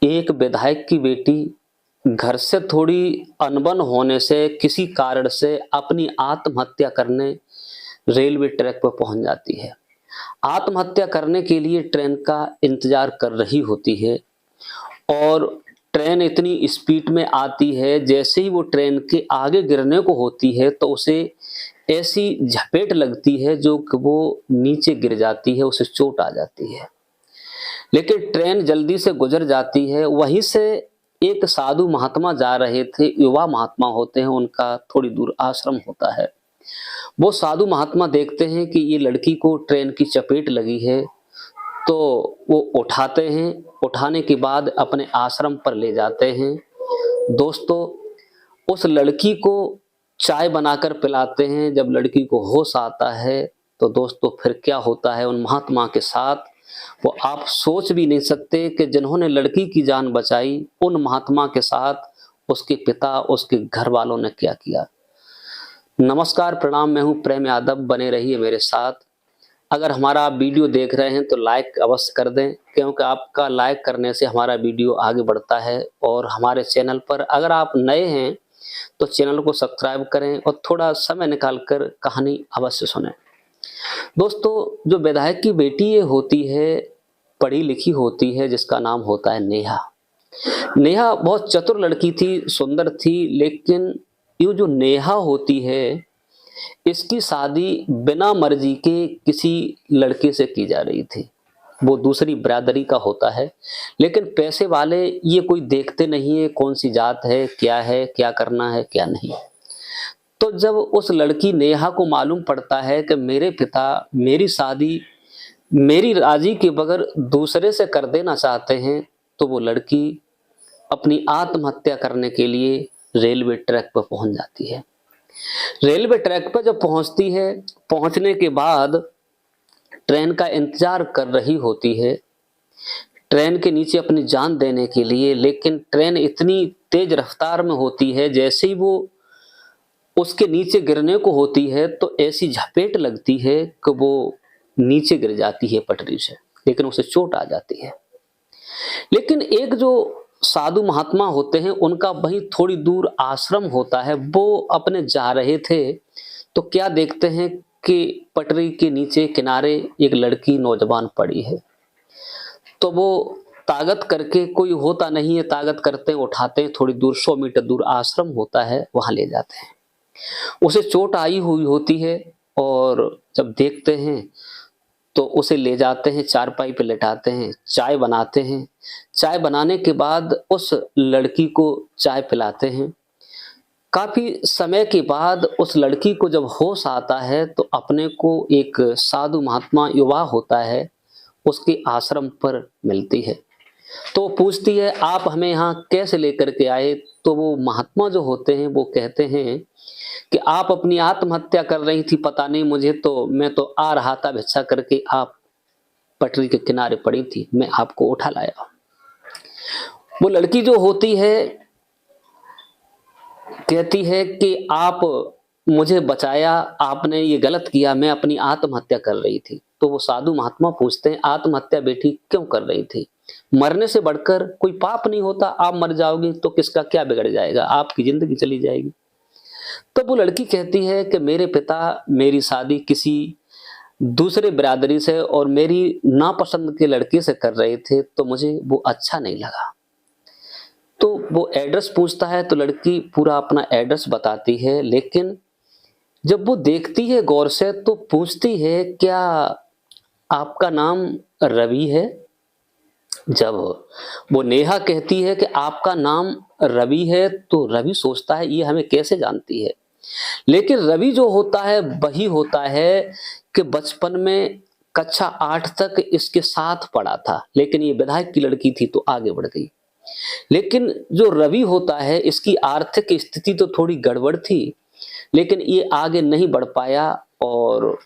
एक विधायक की बेटी घर से थोड़ी अनबन होने से किसी कारण से अपनी आत्महत्या करने रेलवे ट्रैक पर पहुंच जाती है। आत्महत्या करने के लिए ट्रेन का इंतजार कर रही होती है और ट्रेन इतनी स्पीड में आती है, जैसे ही वो ट्रेन के आगे गिरने को होती है तो उसे ऐसी झपेट लगती है जो कि वो नीचे गिर जाती है, उसे चोट आ जाती है। लेकिन ट्रेन जल्दी से गुजर जाती है। वहीं से एक साधु महात्मा जा रहे थे, युवा महात्मा होते हैं, उनका थोड़ी दूर आश्रम होता है। वो साधु महात्मा देखते हैं कि ये लड़की को ट्रेन की चपेट लगी है, तो वो उठाते हैं। उठाने के बाद अपने आश्रम पर ले जाते हैं। दोस्तों, उस लड़की को चाय बनाकर पिलाते हैं। जब लड़की को होश आता है तो दोस्तों फिर क्या होता है उन महात्मा के साथ, वो आप सोच भी नहीं सकते कि जिन्होंने लड़की की जान बचाई, उन महात्मा के साथ उसके पिता, उसके घर वालों ने क्या किया। नमस्कार, प्रणाम, मैं हूं प्रेम यादव, बने रहिए मेरे साथ। अगर हमारा आप वीडियो देख रहे हैं तो लाइक अवश्य कर दें, क्योंकि आपका लाइक करने से हमारा वीडियो आगे बढ़ता है। और हमारे चैनल पर अगर आप नए हैं तो चैनल को सब्सक्राइब करें और थोड़ा समय निकालकर कहानी अवश्य सुनें। दोस्तों, जो विधायक की बेटी ये होती है, पढ़ी लिखी होती है, जिसका नाम होता है नेहा। नेहा बहुत चतुर लड़की थी, सुंदर थी, लेकिन ये जो नेहा होती है, इसकी शादी बिना मर्जी के किसी लड़के से की जा रही थी। वो दूसरी बिरादरी का होता है, लेकिन पैसे वाले ये कोई देखते नहीं है कौन सी जात है, क्या करना है, क्या नहीं। तो जब उस लड़की नेहा को मालूम पड़ता है कि मेरे पिता मेरी शादी मेरी राजी के बगैर दूसरे से कर देना चाहते हैं, तो वो लड़की अपनी आत्महत्या करने के लिए रेलवे ट्रैक पर पहुंच जाती है। रेलवे ट्रैक पर जब पहुंचती है, पहुंचने के बाद ट्रेन का इंतजार कर रही होती है, ट्रेन के नीचे अपनी जान देने के लिए। लेकिन ट्रेन इतनी तेज रफ्तार में होती है, जैसे ही वो उसके नीचे गिरने को होती है तो ऐसी झपेट लगती है कि वो नीचे गिर जाती है पटरी से, लेकिन उसे चोट आ जाती है। लेकिन एक जो साधु महात्मा होते हैं, उनका वहीं थोड़ी दूर आश्रम होता है। वो अपने जा रहे थे तो क्या देखते हैं कि पटरी के नीचे किनारे एक लड़की नौजवान पड़ी है। तो वो ताकत करके, कोई होता नहीं है, ताकत करते उठाते हैं, थोड़ी दूर 100 मीटर दूर आश्रम होता है, वहां ले जाते हैं। उसे चोट आई हुई होती है और जब देखते हैं तो उसे ले जाते हैं, चारपाई पे लेटाते हैं, चाय बनाते हैं। चाय बनाने के बाद उस लड़की को चाय पिलाते हैं। काफी समय के बाद उस लड़की को जब होश आता है तो अपने को एक साधु महात्मा युवा होता है, उसके आश्रम पर मिलती है। तो पूछती है, आप हमें यहाँ कैसे लेकर के आए। तो वो महात्मा जो होते हैं वो कहते हैं कि आप अपनी आत्महत्या कर रही थी, पता नहीं मुझे, तो मैं तो आ रहा था भिक्षा करके, आप पटरी के किनारे पड़ी थी, मैं आपको उठा लाया। वो लड़की जो होती है कहती है कि आप मुझे बचाया, आपने ये गलत किया, मैं अपनी आत्महत्या कर रही थी। तो वो साधु महात्मा पूछते हैं, आत्महत्या बेटी क्यों कर रही थी? मरने से बढ़कर कोई पाप नहीं होता। आप मर जाओगी तो किसका क्या बिगड़ जाएगा, आपकी जिंदगी चली जाएगी। तब वो लड़की कहती है कि मेरे पिता मेरी शादी किसी दूसरे बिरादरी से और मेरी नापसंद के लड़के से कर रहे थे, तो मुझे वो अच्छा नहीं लगा। तो वो एड्रेस पूछता है तो लड़की पूरा अपना एड्रेस बताती है। लेकिन जब वो देखती है गौर से तो पूछती है, क्या आपका नाम रवि है? जब वो नेहा कहती है कि आपका नाम रवि है, तो रवि सोचता है ये हमें कैसे जानती है। लेकिन रवि जो होता है वही होता है कि बचपन में कक्षा 8 तक इसके साथ पढ़ा था, लेकिन ये विधायक की लड़की थी तो आगे बढ़ गई। लेकिन जो रवि होता है, इसकी आर्थिक स्थिति तो थोड़ी गड़बड़ थी, लेकिन ये आगे नहीं बढ़ पाया और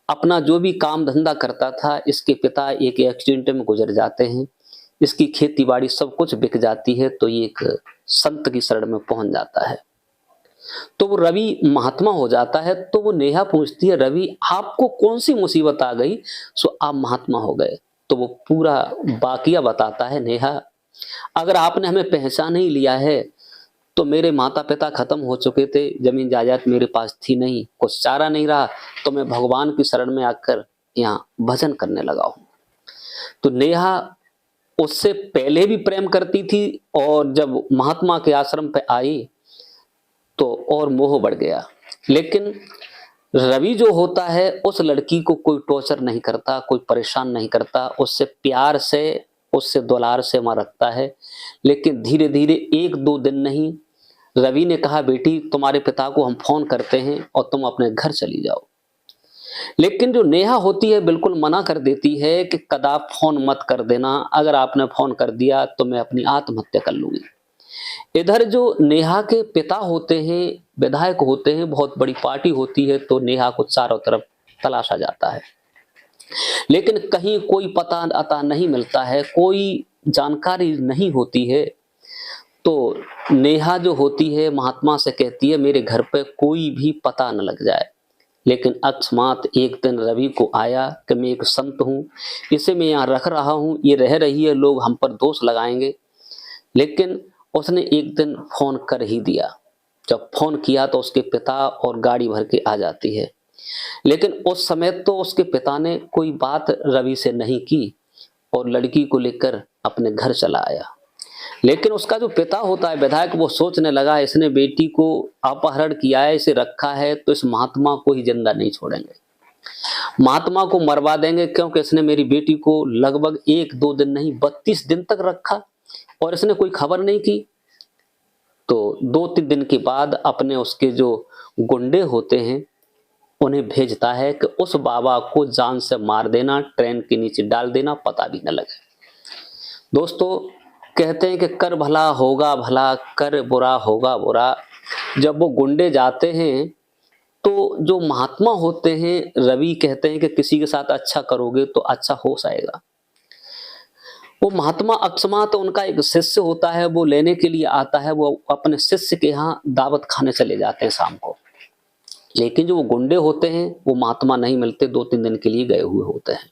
अपना जो भी काम धंधा करता था, इसके पिता एक एक्सीडेंट में गुजर जाते हैं, इसकी खेती बाड़ी सब कुछ बिक जाती है। तो ये एक संत की शरण में पहुंच जाता है, तो वो रवि महात्मा हो जाता है। तो वो नेहा पूछती है, रवि आपको कौन सी मुसीबत आ गई सो आप महात्मा हो गए? तो वो पूरा वाकया बताता है नेहा अगर आपने हमें पहचान ही लिया है तो मेरे माता पिता खत्म हो चुके थे, जमीन जायदाद मेरे पास थी नहीं, कुछ चारा नहीं रहा, तो मैं भगवान की शरण में आकर यहाँ भजन करने लगा हूं। तो नेहा उससे पहले भी प्रेम करती थी और जब महात्मा के आश्रम पे आई तो और मोह बढ़ गया। लेकिन रवि जो होता है उस लड़की को कोई टॉर्चर नहीं करता, कोई परेशान नहीं करता, उससे प्यार से, उससे दुलार से वहां रखता है। लेकिन धीरे धीरे, एक दो दिन नहीं, रवि ने कहा बेटी तुम्हारे पिता को हम फोन करते हैं और तुम अपने घर चली जाओ। लेकिन जो नेहा होती है बिल्कुल मना कर देती है कि कदाप फोन मत कर देना, अगर आपने फोन कर दिया तो मैं अपनी आत्महत्या कर लूंगी। इधर जो नेहा के पिता होते हैं, विधायक होते हैं, बहुत बड़ी पार्टी होती है, तो नेहा को चारों तरफ तलाशा जाता है, लेकिन कहीं कोई पता अता नहीं मिलता है, कोई जानकारी नहीं होती है। तो नेहा जो होती है महात्मा से कहती है मेरे घर पे कोई भी पता न लग जाए। लेकिन अकस्मात एक दिन रवि को आया कि मैं एक संत हूं, इसे मैं यहाँ रख रहा हूं, ये रह रही है, लोग हम पर दोष लगाएंगे। लेकिन उसने एक दिन फोन कर ही दिया। जब फोन किया तो उसके पिता और गाड़ी भर के आ जाती है। लेकिन उस समय तो उसके पिता ने कोई बात रवि से नहीं की और लड़की को लेकर अपने घर चला आया। लेकिन उसका जो पिता होता है विधायक, वो सोचने लगा इसने बेटी को अपहरण किया है, इसे रखा है, तो इस महात्मा को ही जिंदा नहीं छोड़ेंगे, महात्मा को मरवा देंगे, क्योंकि इसने मेरी बेटी को लगभग एक दो दिन नहीं 32 दिन तक रखा और इसने कोई खबर नहीं की। तो 2-3 दिन के बाद अपने उसके जो गुंडे होते हैं उन्हें भेजता है कि उस बाबा को जान से मार देना, ट्रेन के नीचे डाल देना, पता भी न लगे। दोस्तों कहते हैं कि कर भला होगा भला, कर बुरा होगा बुरा। जब वो गुंडे जाते हैं तो जो महात्मा होते हैं, रवि कहते हैं कि किसी के साथ अच्छा करोगे तो अच्छा हो जाएगा। वो महात्मा अकस्मात उनका एक शिष्य होता है, वो लेने के लिए आता है, वो अपने शिष्य के यहाँ दावत खाने चले जाते हैं शाम को। लेकिन जो वो गुंडे होते हैं वो महात्मा नहीं मिलते, 2-3 दिन के लिए गए हुए होते हैं,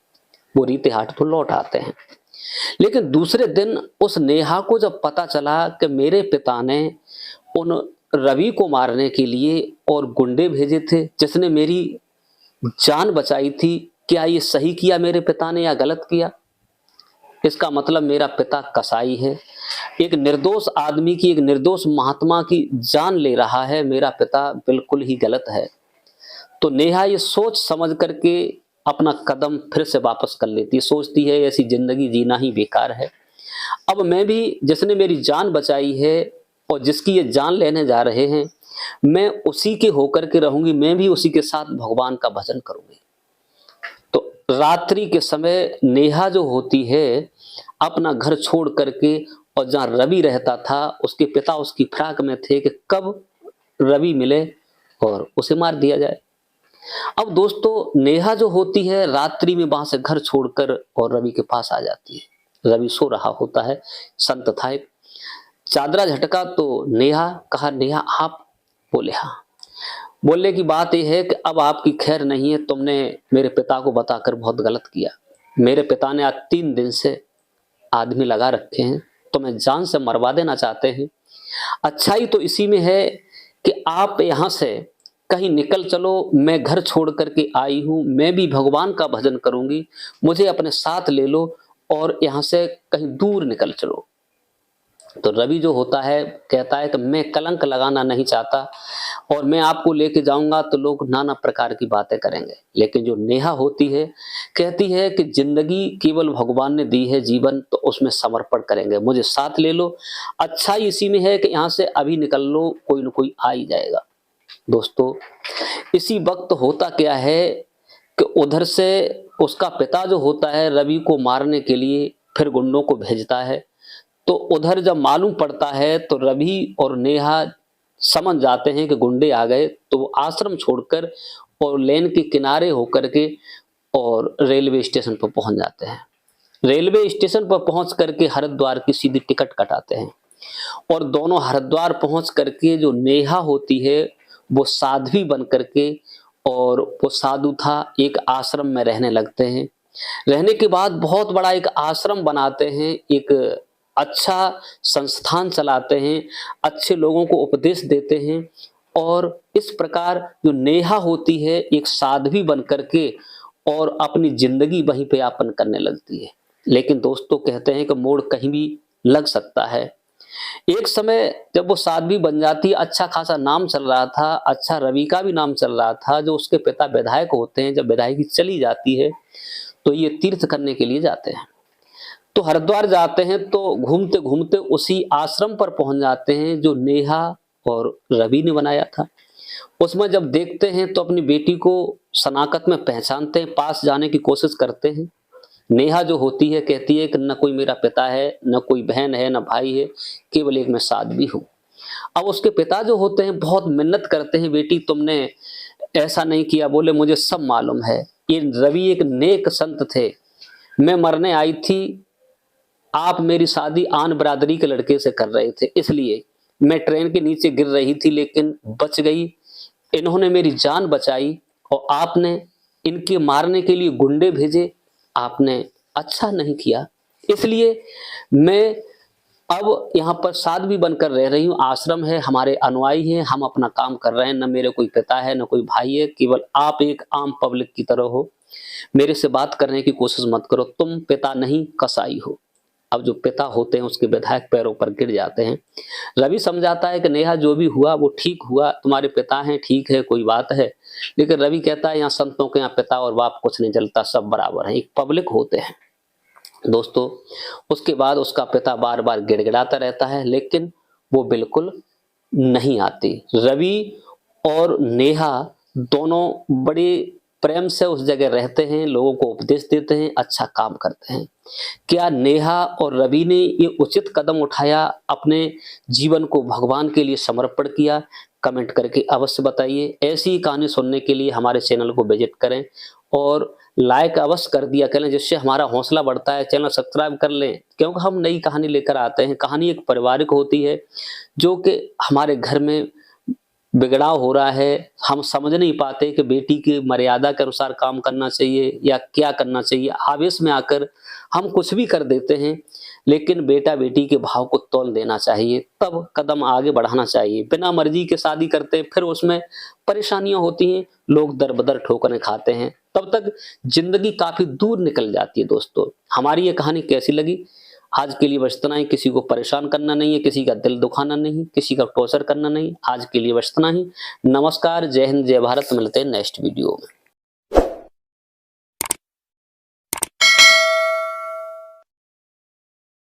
वो रीते हाट तो लौट आते हैं। लेकिन दूसरे दिन उस नेहा को जब पता चला कि मेरे पिता ने उन रवि को मारने के लिए और गुंडे भेजे थे जिसने मेरी जान बचाई थी, क्या ये सही किया मेरे पिता ने या गलत किया? इसका मतलब मेरा पिता कसाई है, एक निर्दोष आदमी की, एक निर्दोष महात्मा की जान ले रहा है, मेरा पिता बिल्कुल ही गलत है। तो नेहा ये सोच समझ करके अपना कदम फिर से वापस कर लेती है, सोचती है ऐसी जिंदगी जीना ही बेकार है। अब मैं भी, जिसने मेरी जान बचाई है और जिसकी ये जान लेने जा रहे हैं, मैं उसी के होकर के रहूंगी, मैं भी उसी के साथ भगवान का भजन करूंगी। तो रात्रि के समय नेहा जो होती है अपना घर छोड़ करके, और जहां रवि रहता था उसके पिता उसकी फिराक में थे कि कब रवि मिले और उसे मार दिया जाए। अब दोस्तों नेहा जो होती है रात्रि में वहां से घर छोड़कर और रवि के पास आ जाती है। रवि सो रहा होता है, संत था एक, चादरा झटका तो नेहा कहा नेहा आप? बोले हाँ। बोलने की बात यह है कि अब आपकी खैर नहीं है, तुमने मेरे पिता को बताकर बहुत गलत किया। मेरे पिता ने आज 3 दिन से आदमी लगा रखे हैं, तुम्हें जान से मरवा देना चाहते हैं। अच्छाई तो इसी में है कि आप यहां से कहीं निकल चलो, मैं घर छोड़ करके आई हूं, मैं भी भगवान का भजन करूंगी, मुझे अपने साथ ले लो और यहां से कहीं दूर निकल चलो। तो रवि जो होता है कहता है कि मैं कलंक लगाना नहीं चाहता और मैं आपको लेके जाऊंगा तो लोग नाना प्रकार की बातें करेंगे। लेकिन जो नेहा होती है कहती है कि जिंदगी केवल भगवान ने दी है, जीवन तो उसमें समर्पण करेंगे, मुझे साथ ले लो। अच्छा इसी में है कि यहाँ से अभी निकल लो, कोई ना कोई आ ही जाएगा। दोस्तों इसी वक्त होता क्या है कि उधर से उसका पिता जो होता है रवि को मारने के लिए फिर गुंडों को भेजता है। तो उधर जब मालूम पड़ता है तो रवि और नेहा समझ जाते हैं कि गुंडे आ गए, तो वो आश्रम छोड़कर और लेन के किनारे होकर के और रेलवे स्टेशन पर पहुंच जाते हैं। रेलवे स्टेशन पर पहुंच करके हरिद्वार की सीधी टिकट कटाते हैं और दोनों हरिद्वार पहुंच करके जो नेहा होती है वो साध्वी बन करके, और वो साधु था, एक आश्रम में रहने लगते हैं। रहने के बाद बहुत बड़ा एक आश्रम बनाते हैं, एक अच्छा संस्थान चलाते हैं, अच्छे लोगों को उपदेश देते हैं और इस प्रकार जो नेहा होती है एक साध्वी बन करके और अपनी जिंदगी वहीं पे यापन करने लगती है। लेकिन दोस्तों कहते हैं कि मोड़ कहीं भी लग सकता है। एक समय जब वो साध्वी बन जाती है, अच्छा खासा नाम चल रहा था, अच्छा रवि का भी नाम चल रहा था, जो उसके पिता विधायक होते हैं, जब विधायकी चली जाती है तो ये तीर्थ करने के लिए जाते हैं। तो हरिद्वार जाते हैं तो घूमते घूमते उसी आश्रम पर पहुंच जाते हैं जो नेहा और रवि ने बनाया था। उसमें जब देखते हैं तो अपनी बेटी को शनाख्त में पहचानते हैं, पास जाने की कोशिश करते हैं। नेहा जो होती है कहती है कि न कोई मेरा पिता है, न कोई बहन है, न भाई है, केवल एक मैं साध्वी हूं। अब उसके पिता जो होते हैं बहुत मिन्नत करते हैं, बेटी तुमने ऐसा नहीं किया। बोले मुझे सब मालूम है, ये रवि एक नेक संत थे, मैं मरने आई थी, आप मेरी शादी आन बरादरी के लड़के से कर रहे थे, इसलिए मैं ट्रेन के नीचे गिर रही थी लेकिन बच गई, इन्होंने मेरी जान बचाई और आपने इनके मारने के लिए गुंडे भेजे, आपने अच्छा नहीं किया, इसलिए मैं अब यहाँ पर साध्वी बनकर रह रही हूँ। आश्रम है, हमारे अनुयायी हैं, हम अपना काम कर रहे हैं, न मेरे कोई पिता है न कोई भाई है, केवल आप एक आम पब्लिक की तरह हो, मेरे से बात करने की कोशिश मत करो, तुम पिता नहीं कसाई हो। अब जो पिता होते हैं उसके विधायक पैरों पर गिर जाते हैं। रवि समझाता है कि नेहा जो भी हुआ वो ठीक हुआ, तुम्हारे पिता हैं, ठीक है, कोई बात है, लेकिन रवि कहता है यहाँ संतों के यहाँ पिता और बाप कुछ नहीं चलता, सब बराबर है, एक पब्लिक होते हैं। दोस्तों उसके बाद उसका पिता बार बार गिड़गिड़ाता रहता है लेकिन वो बिल्कुल नहीं आती। रवि और नेहा दोनों बड़े प्रेम से उस जगह रहते हैं, लोगों को उपदेश देते हैं, अच्छा काम करते हैं। क्या नेहा और रवि ने ये उचित कदम उठाया, अपने जीवन को भगवान के लिए समर्पण किया? कमेंट करके अवश्य बताइए। ऐसी ही कहानी सुनने के लिए हमारे चैनल को विजिट करें और लाइक अवश्य कर दिया करें, जिससे हमारा हौसला बढ़ता है। चैनल सब्सक्राइब कर लें क्योंकि हम नई कहानी लेकर आते हैं। कहानी एक पारिवारिक होती है जो कि हमारे घर में बिगड़ाव हो रहा है, हम समझ नहीं पाते कि बेटी की मर्यादा के अनुसार काम करना चाहिए या क्या करना चाहिए। आवेश में आकर हम कुछ भी कर देते हैं, लेकिन बेटा बेटी के भाव को तोल देना चाहिए, तब कदम आगे बढ़ाना चाहिए। बिना मर्जी के शादी करते फिर उसमें परेशानियां होती हैं, लोग दर बदर ठोकरें खाते हैं, तब तक जिंदगी काफी दूर निकल जाती है। दोस्तों हमारी ये कहानी कैसी लगी? आज के लिए बस इतना ही। किसी को परेशान करना नहीं है, किसी का दिल दुखाना नहीं, किसी का टॉर्चर करना नहीं। आज के लिए बस इतना ही। नमस्कार, जय हिंद, जय भारत। मिलते हैं नेक्स्ट वीडियो में।